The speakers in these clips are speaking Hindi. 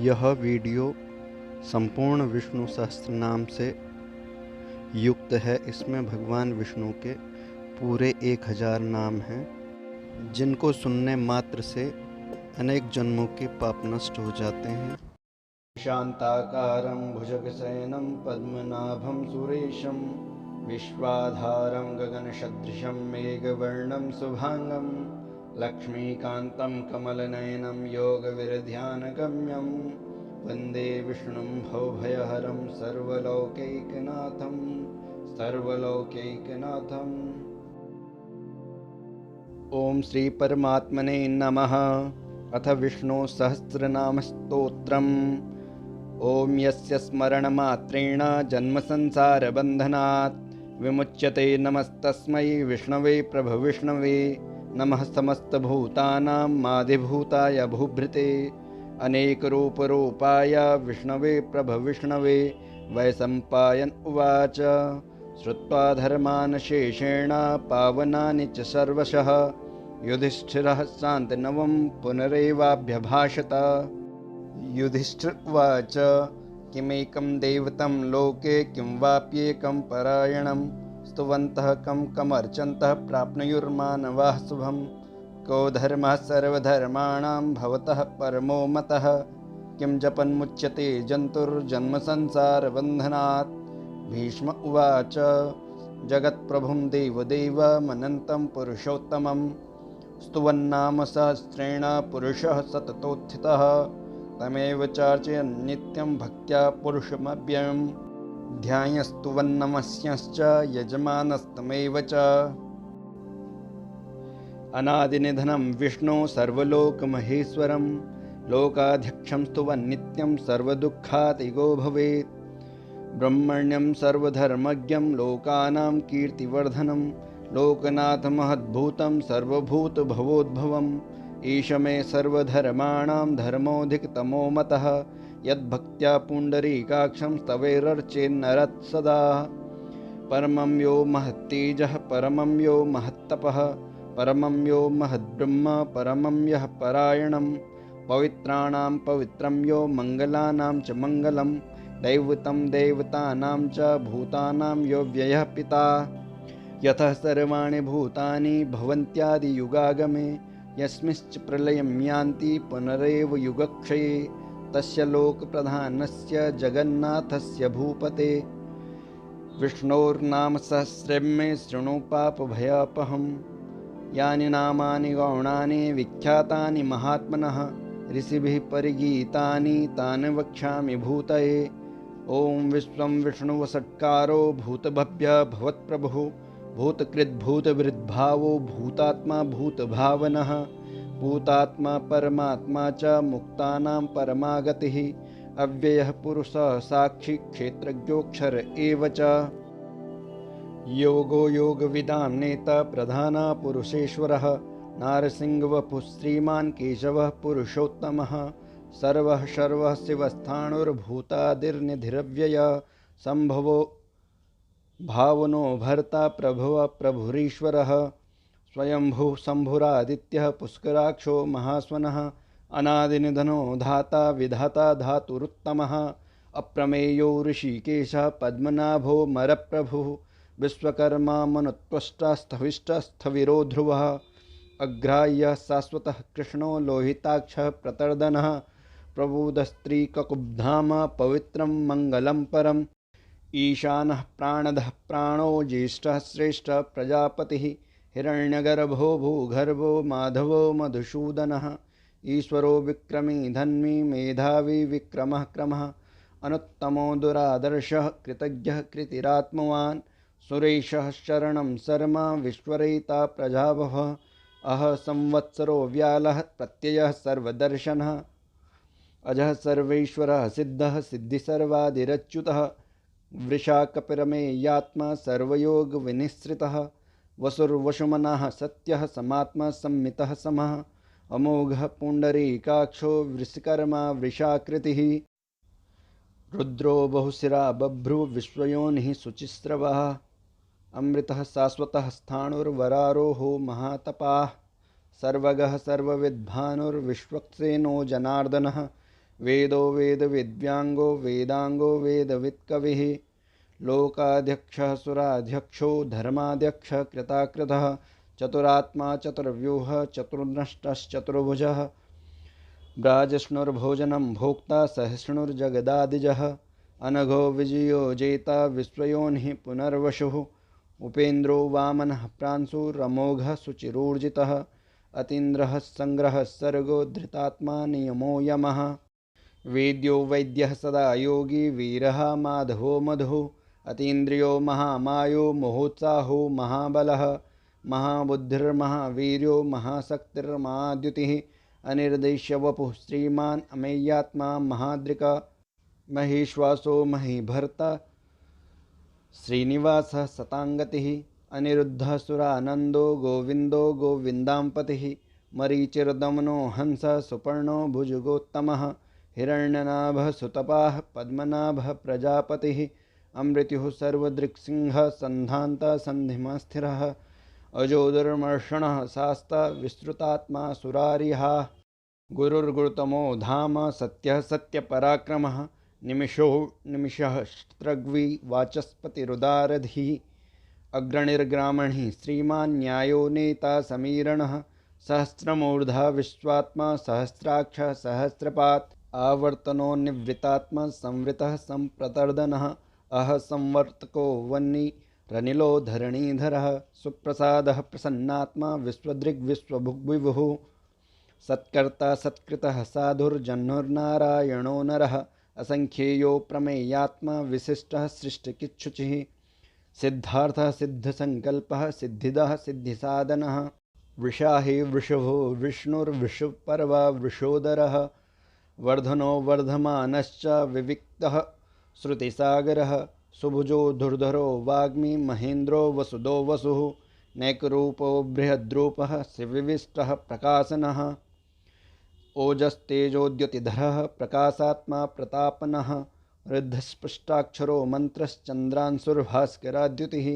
यह वीडियो संपूर्ण विष्णु सहस्त्रनाम से युक्त है। इसमें भगवान विष्णु के पूरे 1000 नाम हैं, जिनको सुनने मात्र से अनेक जन्मों के पाप नष्ट हो जाते हैं। शांताकारं भुजगशयनं पद्मनाभं सुरेशं विश्वाधारं गगनसदृशं मेघवर्णं शुभांगं लक्ष्मीकान्तं कमलनयनं योगविरध्यानगम्यं वन्दे विष्णुं भवभयहरं सर्वलोकैकनाथम्। ओम श्री परमात्मने नमः। अथ विष्णु सहस्रनाम स्तोत्रम्। ओम यस्य स्मरणमात्रेण जन्म संसार बंधनात् विमुच्यते नमस्तस्मै विष्णवे प्रभविष्णवे। नमः समस्तभूतानां मादिभूताय भूभृते अनेकरूपरूपाय विष्णवे प्रभविष्णवे। वैशम्पायन उवाच श्रुत्वा धर्मान् शेषेण पावनानि च सर्वशः युधिष्ठिरः शान्तनवं पुनरेवाभ्यभाषत। युधिष्ठिर उवाच किमेकं दैवतं लोके किं वाप्येकं परायणं स्तुवन्तः कं कमर्चन्तः प्राप्नुयुर्मानवाः शुभं। को धर्मः सर्वधर्माणां भवतः परमो मतः किं जपन्मुच्यते जन्तुर्जन्म संसारबन्धनात्। भीष्म उवाच जगत्प्रभुं देवदेवमनन्तं पुरुषोत्तमं स्तुवन्नाम सहस्रेण पुरुषः सततोत्थितः तमेव चार्चयन् नित्यं भक्त्या पुरुषमव्ययम् ध्यायस्तुवन्नमस्यश्च यजमानस्तमेव च। अनादिनिधनं विष्णु सर्वलोकमहेश्वरं लोकाध्यक्षं स्तुवन् नित्यं सर्वदुःखातिगो भवेत्। ब्रह्मण्यं सर्वधर्मज्ञं लोकानां कीर्तिवर्धनं लोकनाथमहद्भूतं सर्वभूतभवोद्भवम्। ईश मे सर्वधर्माणां धर्मोऽधिकतमो मतः यद्भक्त्या पुण्डरीकाक्षं स्तवेरर्चेन्नरः सदा। परमं यो महत्तेजः परमं यो महत्तपः परमं यो महद्ब्रह्म परमं यः परायणं पवित्राणां पवित्रं यो मङ्गलानां च मङ्गलं दैवतं देवतानां च भूतानां यो व्ययः पिता। यतः सर्वाणि भूतानि भवन्त्यादियुगागमे यस्मिंश्च प्रलयं यान्ति पुनरेव युगक्षये तस्य लोकप्रधानस्य जगन्नाथस्य भूपते विष्णोर्नाम सहस्रं मे शृणु पापभयापहम्। यानि नामानि गौणानि विख्यातानि महात्मनः ऋषिभिः परिगीतानि तानि वक्ष्यामि भूतये। ओम विश्वं विष्णुवषट्कारो भूतभव्य भवत्प्रभुः भूतकृद्भूतभृद्भावो भूतात्मा भूतभावनः भूतात्मा परमात्मा च मुक्तानां परमागतिः अव्ययः पुरुषः साक्षी क्षेत्रज्ञोऽक्षर एव च। योगो योगविदां नेता प्रधाना पुरुषेश्वरः नारसिंहवपुः श्रीमान् केशवः पुरुषोत्तमः सर्वः शर्वः शिवस्थाणुर्भूतादिर्निधिरव्ययः संभवो भावनो भर्ता प्रभुः प्रभुरीश्वरः स्वयंभुः शम्भुरादित्यः पुष्कराक्षो महास्वनः अनादिनिधनो धाता विधाता धातुरुत्तमः अप्रमेयो ऋषिकेशः पद्मनाभो मरप्रभुः विश्वकर्मा मनुत्वष्टा स्थविष्टा स्थविरो ध्रुवः अग्राह्यः शाश्वतः कृष्णो लोहिताक्षः प्रतर्दनः प्रबुधस्त्रीककुब्धाम पवित्रं मङ्गलं परम् ईशानः प्राणदः प्राणो ज्येष्ठः श्रेष्ठः प्रजापतिः हिरण्यगर्भो भूगर्भो माधवो मधुसूदनः ईश्वरो विक्रमी धन्वी मेधावी विक्रमः क्रमः अनुत्तमो दुरादर्शः कृतज्ञः कृतिरात्मवान् सुरेशः शरणं शर्मा विश्वरेता प्रजाभवः अह संवत्सरो व्यालः प्रत्ययः सर्वदर्शनः अजः सर्वेश्वरः सिद्धः सिद्धिसर्वादिरच्युतः वृषाकपिरमेयात्मा सर्वयोगविनिःसृतः वसुर्वसुमनः सत्यः समात्मा संमितः समः अमोघः पुण्डरीकाक्षो वृषकर्मा वृषाकृतिः रुद्रो बहुशिरा बभ्रु विश्वयोनिः शुचिस्रवः अमृतः शाश्वतः स्थाणुर्वरारोहो महातपाः सर्वगः सर्वविद्भानुर्विश्वक्सेनो जनार्दनः वेदो वेदविद्वांगो वेदांगो वेदवित्कविः लोकाध्यक्षः सुराध्यक्षो धर्माध्यक्षः कृताकृतः चतुरात्मा चतुर्व्यूहः चतुर्नष्टश्चतुर्भुजः ब्राजष्णुर्भोजनं भोक्ता सहिष्णुर्जगदादिजः अनघो विजयो जेता विश्वयोनिः पुनर्वसुः उपेन्द्रो वामनः प्रांशुरमोघः शुचिरूर्जितः अतीन्द्रः संग्रहः सर्गो धृतात्मा नियमो यमः वेद्यो वैद्यः सदा योगी वीरः माधवो मधुः अतीन्द्रियो महामायो महोत्साहो महाबलः महाबुद्धिर्महावीर्यो महाशक्तिर्महाद्युतिः अनिर्देश्य वपुः श्रीमान् अमेयात्मा महाद्रिक महेश्वासो महीभर्ता श्रीनिवासः सताङ्गतिः अनिरुद्धः सुरानन्दो गोविन्दो गोविन्दाम्पतिः मरीचिर्दमनो हंसः सुपर्णो भुजगोत्तमः हिरण्यनाभः सुतपाः पद्मनाभः प्रजापतिः अमृत्युः सर्वदृक्सिंहः सन्धान्तः सन्धिमस्थिरः अजोदर्मर्षणः शास्ता विस्तृतात्मा सुरारिहा गुरुर्गुरुतमो धाम सत्यः सत्यपराक्रमः निमिषो निमिषः स्त्रग्वी वाचस्पतिरुदारधिः अग्रणिर्ग्रामणिः श्रीमान् न्यायो नेता समीरणः सहस्रमूर्धा विश्वात्मा सहस्राक्षः सहस्रपात् आवर्तनो निवृत्तात्मा संवृतः संप्रतर्दनः अह संवर्तको वह्नि रनिलो धरणीधरः सुप्रसादः प्रसन्नात्मा विश्वदृग्विश्वभुग्विभुः सत्कर्ता सत्कृतः साधुर्जह्नुर्नारायणो नरः असंख्येयो प्रमेयात्मा विशिष्टः सृष्टिकिच्छुचिः सिद्धार्थः सिद्धसंकल्पः सिद्धिदः सिद्धिसाधनः वृषाहि वृषभो विष्णुर्विषुपर्वा वृषोदरः वर्धनो वर्धमानश्च विविक्तः श्रुतिसागरः सुभुजो धुर्धरो वाग्मी महेन्द्रो वसुदो वसुः नैकरूपो बृहद्रूपः शिविविष्टः प्रकाशनः ओजस्तेजोद्युतिधरः प्रकाशात्मा प्रतापनः वृद्धस्पष्टाक्षरो मन्त्रश्चन्द्रांशुर्भास्कराद्युतिः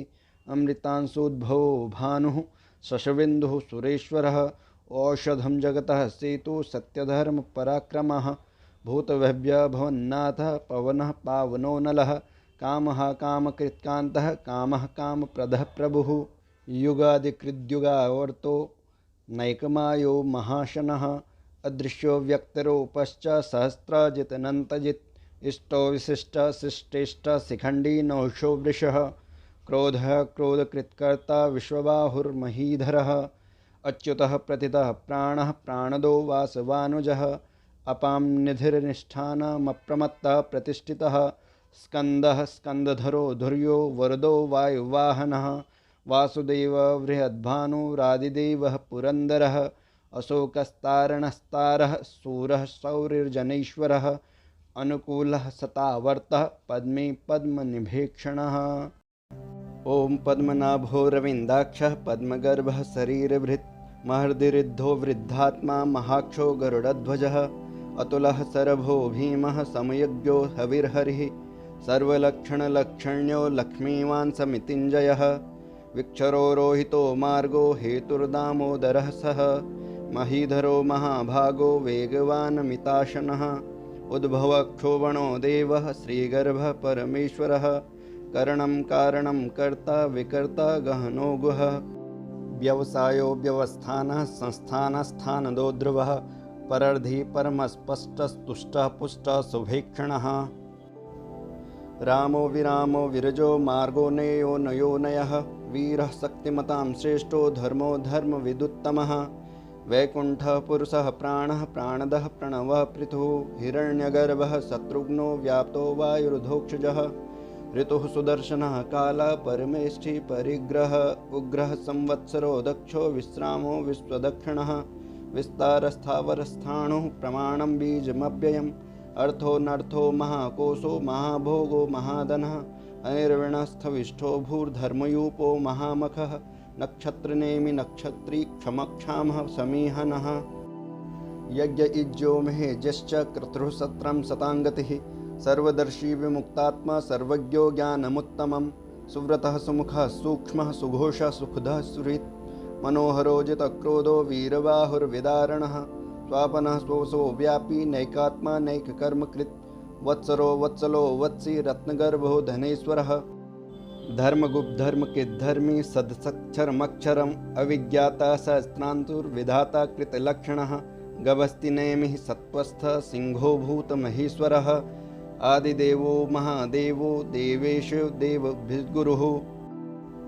अमृतांशुद्भवो भानुः शशबिन्दुः सुरेश्वरः औषधं जगतः सेतु सत्यधर्मपराक्रमः भूतभव्य भवन्नाथः पवनः पावनो नलः कामः कामकृत्कान्तः कामः कामप्रदः प्रभुः युगादिकृद्युगावर्तो नैकमायो महाशनः अदृश्यो व्यक्तरूपश्च सहस्रजितनन्तजित् इष्टो विशिष्ट शिष्टेष्ट शिखण्डी नौषो वृषः क्रोधः क्रोधकृत्कर्ता विश्वबाहुर्महीधरः अच्युतः प्रतितः प्राणः प्राणदो वासवानुजः अपां निधिर्निष्ठानमप्रमत्तः प्रतिष्ठितः स्कन्दः स्कन्दधरो धुर्यो वरदो वायुवाहनः वासुदेव बृहद्भानुरादिदेवः पुरन्दरः अशोकस्तारणस्तारः सूरः शौरिर्जनैश्वरः अनुकूलः सतावर्तः पद्मे पद्मनिभेक्षणः ॐ पद्मनाभो रविन्दाक्षः पद्मगर्भः शरीरभृत् महर्दिरिद्धो वृद्धात्मा महाक्षो गरुडध्वजः अतुलः सरभो भीमः समयज्ञो हविर्हरिः सर्वलक्षणलक्षण्यो लक्ष्मीवान् समितिञ्जयः विक्षरो रोहितो मार्गो हेतुर्दामोदरः सः महीधरो महाभागो वेगवान् मिताशनः उद्भवक्षोभणो देवः श्रीगर्भः परमेश्वरः करणं कारणं कर्ता विकर्ता गहनो गुहः व्यवसायो व्यवस्थानः संस्थानस्थानदो ध्रुवः परर्धि परमस्पष्टस्तुष्टः पुष्टः शुभेक्षणः रामो विरामो विरजो मार्गो नेयो नयो नयः वीरः शक्तिमतां श्रेष्ठो धर्मो धर्मविदुत्तमः वैकुण्ठः पुरुषः प्राणः प्राणदः प्रणवः पृथुः हिरण्यगर्भः शत्रुघ्नो व्याप्तो वायुर्धोक्षजः ऋतुः सुदर्शनः कालः परमेष्ठि परिग्रह उग्रः संवत्सरो दक्षो विश्रामो विश्वदक्षिणः विस्तारस्थावरस्थाणुः प्रमाणं बीजमव्ययम् अर्थो नर्थो महाकोशो महाभोगो महाधनः अनिर्विणस्थविष्ठो भूर्धर्मयूपो महामखः नक्षत्रनेमि नक्षत्री क्षमक्षामः समीहनः यज्ञ इज्जो महेजश्च क्रतुः सत्रं शताङ्गतिः सर्वदर्शी विमुक्तात्मा सर्वज्ञो ज्ञानमुत्तमं सुव्रतः सुमुखः सूक्ष्मः सुघोषः सुखदः सुहृत् मनोहरो जितक्रोधो वीरबाहुर्विदारणः स्वापनः स्वसो व्यापी नैकात्मा नैककर्मकृत् वत्सरो वत्सलो वत्सी रत्नगर्भो धनेश्वरः धर्मगुप्धर्मकृद्धर्मी सदसक्षरमक्षरम् अविज्ञाता सहस्रान्तुर्विधाता कृतलक्षणः गभस्ति नेमिः सत्त्वस्थ सिंहो भूतमहेश्वरः आदिदेवो महादेवो देवेषु देवभिर्गुरुः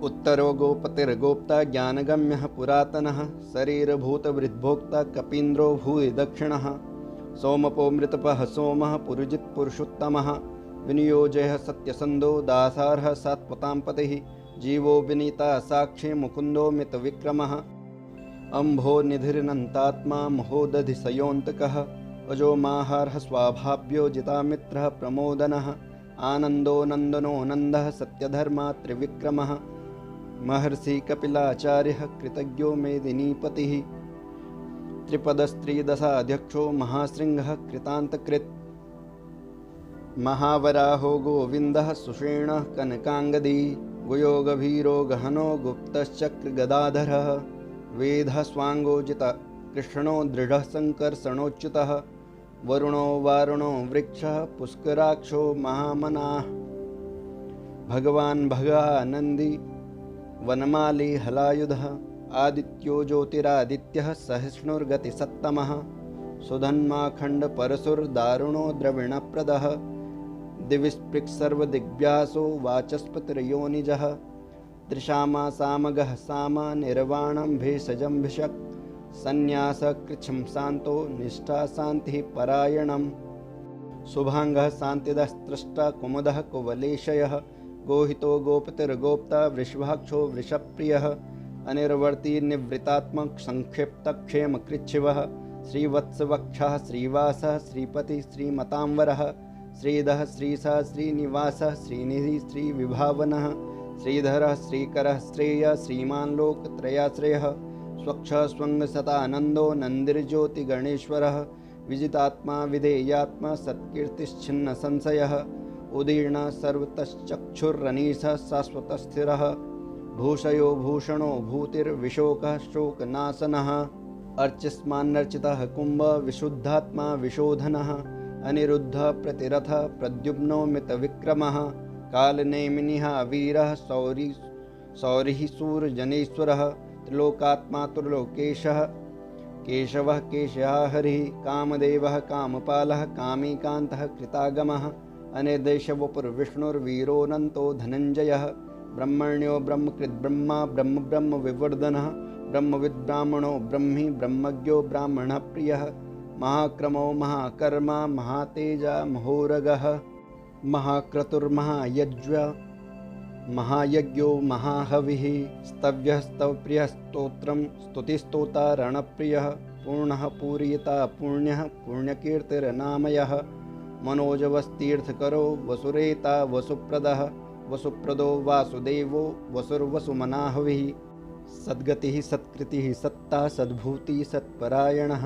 उत्तरो गोपतिर्गोप्ता ज्ञानगम्यः पुरातनः शरीरभूतवृद्भोक्ता कपीन्द्रो भूय दक्षिणः सोमपो मृतपः सोमः पुरुजित् पुरुषोत्तमः विनियोजयः सत्यसन्धो दासार्हः सात्वतां पतिः जीवो विनीता साक्षी मुकुन्दो मितविक्रमः अम्भो निधिरनन्तात्मा महोदधिसयोऽन्तकः अजो माहार्ह स्वाभाव्यो जितामित्रः प्रमोदनः आनन्दो नन्दनो नन्दः सत्यधर्मा त्रिविक्रमः महर्षि कपिलाचार्यः कृतज्ञो मेदिनीपतिः त्रिपदस्त्रिदशाध्यक्षो महाशृङ्गः कृतान्तकृत् महावराहो गोविन्दः सुषेणः कनकाङ्गदी गुयोगभीरो गहनो गुप्तश्चक्रगदाधरः वेदः स्वाङ्गोजित कृष्णो दृढः सङ्कर्षणोच्युतः वरुणो वारुणो वृक्षः पुष्कराक्षो महामनाः भगवान् भगानन्दी वनमाली हलायुधः आदित्यो ज्योतिरादित्यः सहिष्णुर्गतिसत्तमः सुधन्माखण्डपरशुर्दारुणो द्रविणप्रदः दिविस्पृक्सर्वदिग्भ्यासो वाचस्पतिर्योनिजः त्रिशामा सामगः सामा निर्वाणं भेषजं भिषक् संन्यासकृच्छं शान्तो निष्ठा शान्तिः परायणम् शुभाङ्गः शान्तिदस्त्रष्टा कुमुदः कुवलेशयः गोहितो गोपतिर्गोप्ता वृषभाक्षो वृषप्रियः अनिर्वर्ती निवृत्तात्मक संक्षिप्तक्षेमकृच्छिवः श्रीवत्सवक्षः श्रीवासः श्रीपति श्रीमतांवरः श्रीधः श्रीशः श्रीनिवासः श्रीनिधि श्रीविभावनः श्रीधरः श्रीकरः श्रेयः श्रीमान् लोकत्रयाश्रयः स्वक्षः स्वङ्गसतानन्दो नन्दिर्ज्योतिगणेश्वरः विजितात्मा विधेयात्मा सत्कीर्तिश्छिन्न संशयः उदीर्णः सर्वतश्चक्षुरनीशः शाश्वतस्थिरः भूषयो भूषणो भूतिर्विशोकः शोकनाशनः अर्चिस्मान्नर्चितः कुम्भ विशुद्धात्मा विशोधनः अनिरुद्धः प्रतिरथः प्रद्युम्नो मितविक्रमः कालनेमिनिः वीरः शौरिः शूरजनेश्वरः त्रिलोकात्मा त्रिलोकेशः केशवः केशः हरिः कामदेवः कामपालः कामीकान्तः कृतागमः अनिर्देशवपुर्विष्णुर्वीरोऽनन्तो धनञ्जयः ब्रह्मण्यो ब्रह्मकृद्ब्रह्मा ब्रह्मविवर्धनः ब्रह्मविद्ब्राह्मणो ब्रह्मी ब्रह्मज्ञो ब्राह्मणप्रियः महाक्रमो महाकर्मा महातेजा महोरगः महायज्ञो महाहविः स्तव्यः स्तवप्रियः स्तोत्रं स्तुतिस्तोतारणप्रियः पूर्णः पूरयिता पुण्यः पुण्यकीर्तिर्नामयः मनोजवस्तीर्थकरो वसुरेता वसुप्रदः वसुप्रदो वासुदेवो वसुर्वसुमनाहविः सद्गतिः सत्कृतिः सत्ता सद्भूतिः सत्परायणः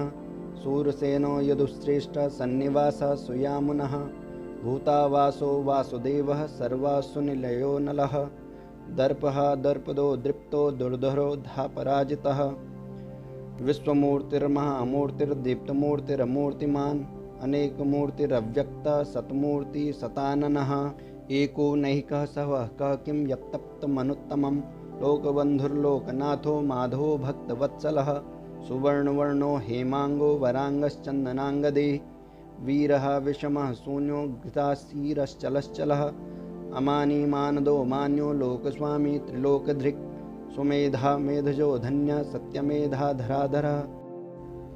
सूरसेनो यदुश्रेष्ठः सन्निवासः सुयामुनः भूतावासो वासुदेवः सर्वासुनिलयो नलः दर्पः दर्पदो दृप्तो दुर्धरो धापराजितः विश्वमूर्तिर्महामूर्तिर्दीप्तमूर्तिरमूर्तिमान् अनेकमूर्तिरव्यक्तः सतमूर्ति सताननः एको नैकः सवः कः किं यत्तप्तमनुत्तमं लोकबन्धुर्लोकनाथो माधवो भक्तवत्सलः सुवर्णवर्णो हेमांगो वरांगश्चंदनांगदे वीरः विषमः शून्यो घृताशीरश्चलश्चलः अमानी मानदो मान्यो लोकस्वामी त्रिलोकधृक् सुमेधा मेधजो धन्य सत्यमेधा धराधरः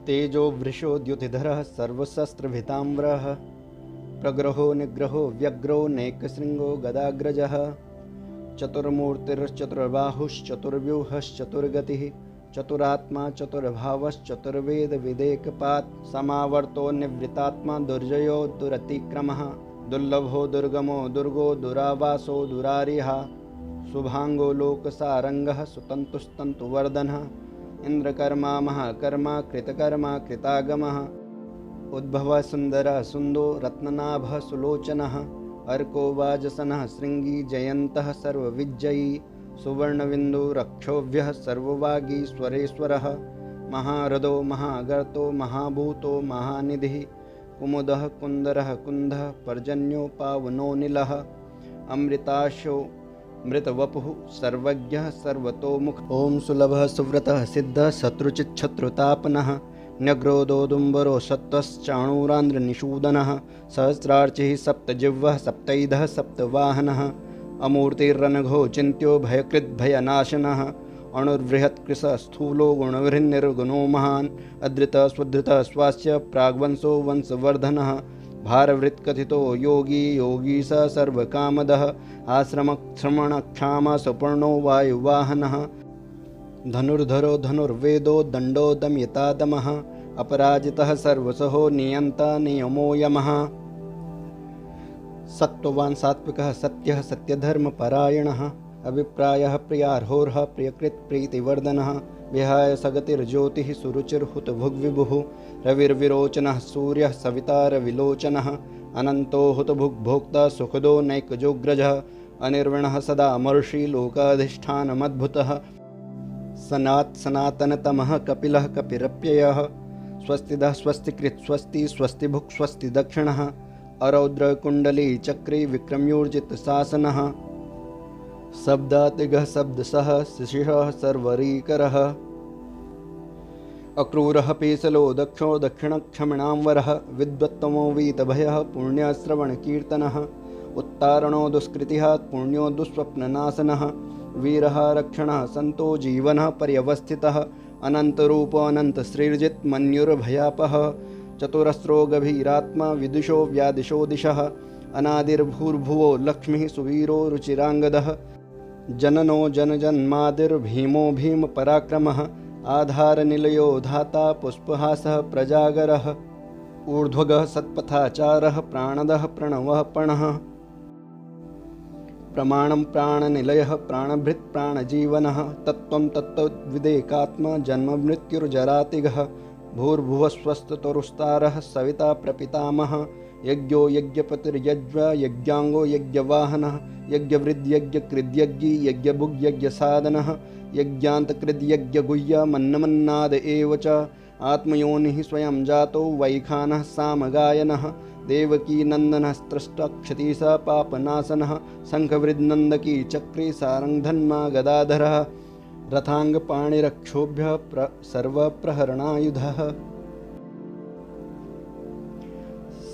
तेजो वृषो द्युतिधरः सर्वशस्त्रभिताम्रः प्रग्रहो निग्रहो व्यग्रो नैकशृंगो गदाग्रजः चतुर्मूर्तिश्चतुर्बाहुश्चतुर्व्यूहश्चतुर्गतिः चतुरात्मा चतुर्भावश्चतुर्वेद विदेकपात् समावर्तो निवृत्तात्मा दुर्जयो दुरतिक्रमः दुर्लभो दुर्गमो दुर्गो दुरावासो दुरारिहा शुभांगो लोकसारंगः सुतंतुस्तंतुवर्धनः इंद्रकर्मा महाकर्मा कृतकर्मा कृतागमः उद्भवः सुंदरः सुंदो रत्ननाभः सुलोचनः अर्को वाजसनः श्रृंगी जयन्तः सर्वविजयी सुवर्णबिन्दु रक्षोभ्यः सर्ववागीश्वरेश्वरः महारथो महागर्तो महाभूतो महानिधिः कुमुदः कुन्दरः कुन्धः पर्जन्यो पावनोऽनिलः अमृताशो मृतवपुः सर्वज्ञः सर्वतोमुख। ॐ सुलभः सुव्रतः सिद्धः शत्रुचिच्छत्रुतापनः न्यग्रोदोदुम्बरो सत्त्वश्चाणूरान्द्रनिषूदनः सहस्रार्चिः सप्तजिह्वः सप्तैधः सप्तवाहनः अमूर्तिरनघो चिन्त्यो भयकृद्भयनाशनः अणुर्बृहत्कृश स्थूलो गुणवृन्निर्गुणो महान् अधृतः स्वधृतः स्वास्य प्राग्वंशो वंशवर्धनः भारवृत्कथितो योगी योगी स सर्वकामदः आश्रमश्रमणक्षामा सुपर्णो वायुवाहनः धनुर्धरो धनुर्वेदो दण्डो दमयतादमः अपराजितः सर्वसहो नियन्ता नियमो यमः सत्त्ववान् सात्विकः सत्यः सत्यधर्मपरायणः अभिप्रायः प्रियार्होर्ह प्रियकृत्प्रीतिवर्धनः विहाय सगतिर्ज्योतिः सुरुचिर्हुतभुग्विभुः रविर्विरोचनः सूर्यः सवितारविलोचनः अनन्तो हुतभुग्भोक्ता सुखदो नैकजोग्रजः अनिर्विणः सदा महर्षि लोकाधिष्ठानमद्भुतः सनातनतमः कपिलः कपिरप्ययः स्वस्तिदः स्वस्तिकृत् स्वस्ति स्वस्तिभुक् स्वस्ति दक्षिणः अरौद्रकुण्डली चक्री विक्रम्योर्जितशासनः शब्दातिगः शब्दसः शिशिरः सर्वरीकरः अक्रूरः पेशलो दक्षो दक्षिणक्षमिणांवरः विद्वत्तमो वीतभयः पुण्यश्रवणकीर्तनः उत्तारणो दुष्कृतिः पुण्यो दुःस्वप्ननाशनः वीरः रक्षणः सन्तो जीवनः पर्यवस्थितः अनन्तरूपो अनन्तश्रीर्जित् मन्युर्भयापः चतुरस्रो गभीरात्मा विदुषो व्यादिशो दिशः अनादिर्भूर्भुवो लक्ष्मीः सुवीरो रुचिराङ्गदः जननो जनजन्मादिर्भीमो भीमपराक्रमः आधारनिलयो धाता पुष्पहासः प्रजागरः ऊर्ध्वगः सत्पथाचारः प्राणदः प्रणवः पणः प्रमाणं प्राणनिलयः प्राणभृत् प्राणजीवनः तत्त्वं तत्त्वविदेकात्मा जन्ममृत्युर्जरातिगः भूर्भुवस्वस्ततरुस्तारः सविता प्रपितामहः यज्ञो यज्ञपतिर्यज्ञ यज्ञांगो यज्ञवाहनः यज्ञवृद्यज्ञकृद्यज्ञी यज्ञभुग्यज्ञसाधनः यज्ञान्तकृद्यज्ञगुह्य मन्नमन्नाद एव च आत्मयोनिः स्वयं जातो वैखानः सामगायनः देवकीनन्दनः स्त्रष्टक्षतीश पापनाशनः शङ्खवृद्नन्दकी चक्री सारङ्गधन्मा गदाधरः रथाङ्गपाणिरक्षोभ्यः सर्वप्रहरणायुधः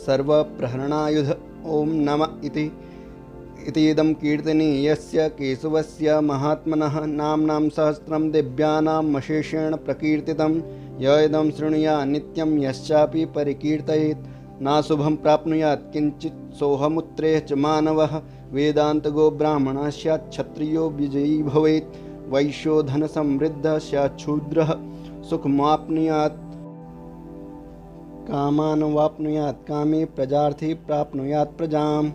सर्वप्रहरणायुध ॐ नमः इतीदं कीर्तनीयस्य केशवस्य महात्मनः नाम्नां सहस्रं दिव्यानाम् अशेषेण प्रकीर्तितं य इदं शृणुयात् नित्यं यश्चापि परिकीर्तयेत् नाशुभं प्राप्नुयात् किञ्चित् सोऽहमुत्रेः च मानवः वेदान्तगो ब्राह्मणः स्यात् क्षत्रियो विजयी भवेत् वैश्यो धनसमृद्धः स्यात् शूद्रः सुखमाप्नुयात् कामान् वाप्नुयात् कामे प्रजार्थी प्राप्नुयात् प्रजाम्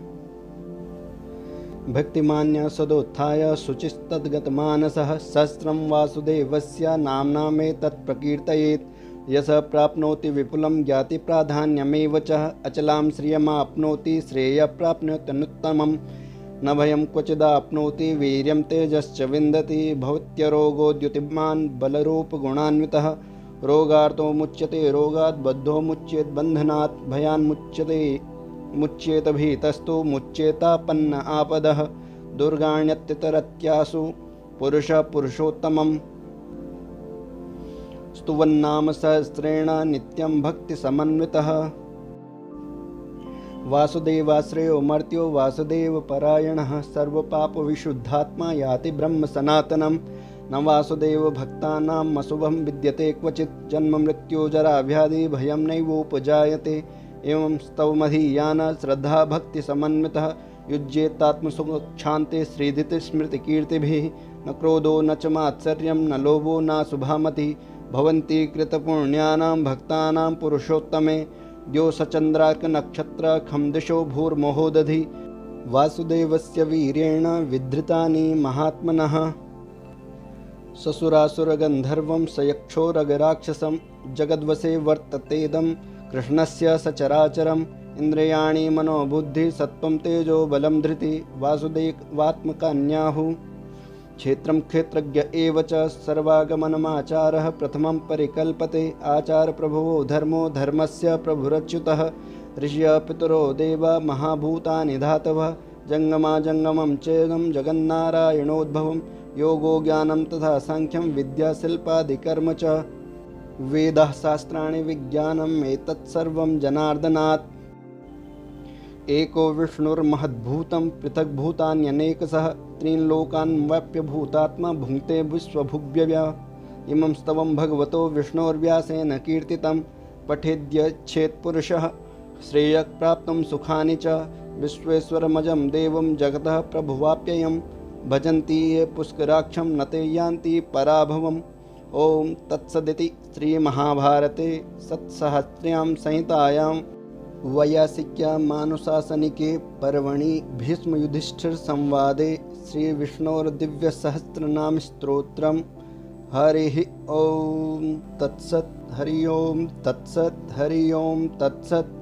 भक्तिमान्यः सदोत्थाय शुचिस्तद्गतमानसः सहस्रं वासुदेवस्य नाम्नामेतत् प्रकीर्तयेत् यशः प्राप्नोति विपुलं ज्ञातिप्राधान्यमेव च अचलां श्रियमाप्नोति श्रेयः प्राप्नोत्यनुत्तमम् न भयं क्वचिदाप्नोति वीर्यं तेजश्च विन्दति भवत्यरोगोद्युतिमान् बलरूपगुणान्वितः रोगार्तो मुच्यते रोगात् बद्धो मुच्येत बन्धनात् भयान् मुच्येत भीतस्तु मुच्येतापन्न आपदः दुर्गाण्यत्यतरत्यासु पुरुषः पुरुषोत्तमम् स्तुवन्नाम सहस्रेण नित्यं भक्तिसमन्वितः वासुदेवाश्रयो मर्त्यो वासुदेवपरायणः सर्वपापविशुद्धात्मा याति ब्रह्म सनातनम् न वासुदेव भक्तानाम् अशुभं विद्यते क्वचित् जन्म मृत्यो जरा व्याधि भयं नैवोपजायते एवं स्तवमधीयान श्रद्धा भक्ति समन्वितः युज्येतात्मसुखक्षान्ते श्रीधितस्मृतिकीर्तिभिः न क्रोधो न च मात्सर्यं न लोभो न शुभामतिः भवन्ति कृतपुण्यानां भक्तानां पुरुषोत्तमे यो सचन्द्रार्कनक्षत्र खंदिशो भूर्महोदधि वासुदेवस्य वीर्येण विधृतानि महात्मनः ससुरासुरगन्धर्वं सयक्षोरगराक्षसं जगद्वसे वर्ततेदं कृष्णस्य सचराचरम् इंद्रियाणि मनोबुद्धि सत्त्वं तेजो बलं धृति वासुदेवात्मकान्याहुः क्षेत्रं क्षेत्रज्ञ एव च सर्वागमनमाचारः प्रथमं परिकल्पते। आचारप्रभवो धर्मो धर्मस्य प्रभुरच्युतः। ऋषयः पितरो देवा महाभूतानि धातवः। जङ्गमाजङ्गमं चेदं जगन्नारायणोद्भवं। योगो ज्ञानं तथा सांख्यं विद्या शिल्पादिकर्म च। वेदाः शास्त्राणि विज्ञानम् एतत्सर्वं जनार्दनात्। एको विष्णुर्महद्भूतं पृथग्भूतान्यनेकशः। त्रीन् लोकान् व्याप्य भूतात्मा भुङ्क्ते विश्वभुग्व्ययः। इमं स्तवं भगवतो विष्णोर्व्यासेन कीर्तितं। पठेद्यच्छेत्पुरुषः श्रेयः प्राप्तुं सुखानि च। विश्वेश्वरमजं देवं जगतः प्रभुवाप्ययं। भजन्ति ये पुष्कराक्षं न ते यान्ति पराभवम्। ओम तत्सदिति श्रीमहाभारते सत्सहस्र्यां संहितायां वैयासिक्यां मानुशासनिके पर्वणि भीष्मयुधिष्ठिरसंवादे श्रीविष्णोर्दिव्यसहस्रनामस्तोत्रम्। हरिः ओम तत्सत्। हरि ओम तत्सत्। हरि ओम तत्सत्।